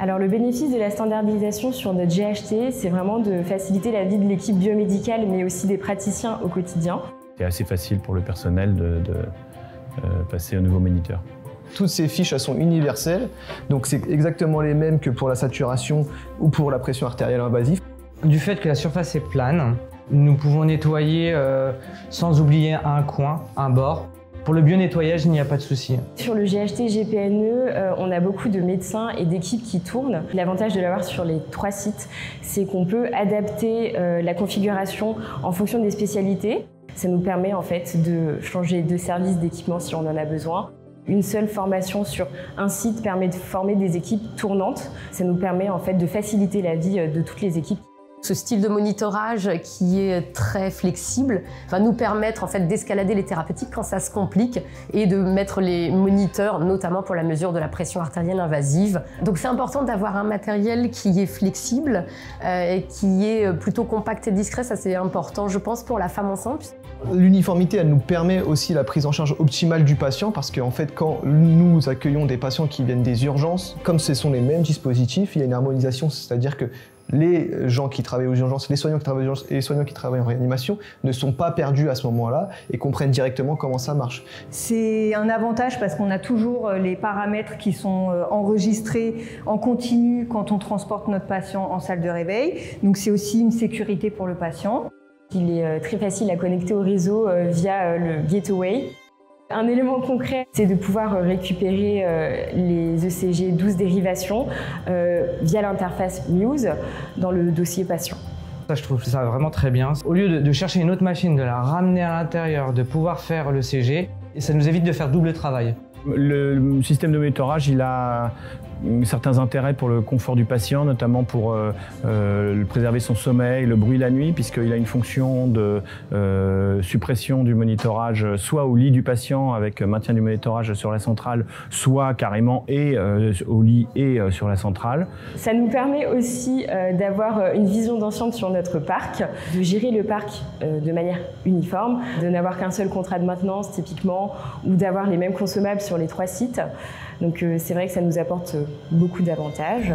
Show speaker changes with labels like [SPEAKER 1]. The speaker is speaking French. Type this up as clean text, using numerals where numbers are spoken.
[SPEAKER 1] Alors le bénéfice de la standardisation sur notre GHT, c'est vraiment de faciliter la vie de l'équipe biomédicale, mais aussi des praticiens au quotidien.
[SPEAKER 2] C'est assez facile pour le personnel de passer au nouveau moniteur.
[SPEAKER 3] Toutes ces fiches, elles sont universelles, donc c'est exactement les mêmes que pour la saturation ou pour la pression artérielle invasive.
[SPEAKER 4] Du fait que la surface est plane, nous pouvons nettoyer sans oublier un coin, un bord. Pour le bio-nettoyage, il n'y a pas de souci.
[SPEAKER 1] Sur le GHT GPNE, on a beaucoup de médecins et d'équipes qui tournent. L'avantage de l'avoir sur les 3 sites, c'est qu'on peut adapter la configuration en fonction des spécialités. Ça nous permet en fait de changer de service d'équipement si on en a besoin. Une seule formation sur un site permet de former des équipes tournantes. Ça nous permet en fait de faciliter la vie de toutes les équipes.
[SPEAKER 5] Ce style de monitorage qui est très flexible va nous permettre en fait d'escalader les thérapeutiques quand ça se complique et de mettre les moniteurs, notamment pour la mesure de la pression artérielle invasive. Donc c'est important d'avoir un matériel qui est flexible et qui est plutôt compact et discret. Ça c'est important, je pense, pour la femme enceinte.
[SPEAKER 3] L'uniformité, elle nous permet aussi la prise en charge optimale du patient parce qu'en fait, quand nous accueillons des patients qui viennent des urgences, comme ce sont les mêmes dispositifs, il y a une harmonisation, c'est-à-dire que les gens qui travaillent aux urgences, les soignants qui travaillent aux urgences et les soignants qui travaillent en réanimation ne sont pas perdus à ce moment-là et comprennent directement comment ça marche.
[SPEAKER 6] C'est un avantage parce qu'on a toujours les paramètres qui sont enregistrés en continu quand on transporte notre patient en salle de réveil. Donc c'est aussi une sécurité pour le patient.
[SPEAKER 1] Il est très facile à connecter au réseau via le Gateway. Un élément concret, c'est de pouvoir récupérer les ECG 12 dérivations via l'interface Muse dans le dossier patient.
[SPEAKER 4] Ça, je trouve ça vraiment très bien. Au lieu de chercher une autre machine, de la ramener à l'intérieur, de pouvoir faire le CG, ça nous évite de faire double travail.
[SPEAKER 2] Le système de monitorage, il a certains intérêts pour le confort du patient, notamment pour préserver son sommeil, le bruit la nuit, puisqu'il a une fonction de suppression du monitorage, soit au lit du patient avec maintien du monitorage sur la centrale, soit carrément au lit et sur la centrale.
[SPEAKER 1] Ça nous permet aussi d'avoir une vision d'ensemble sur notre parc, de gérer le parc de manière uniforme, de n'avoir qu'un seul contrat de maintenance typiquement, ou d'avoir les mêmes consommables sur les 3 sites. Donc c'est vrai que ça nous apporte beaucoup d'avantages.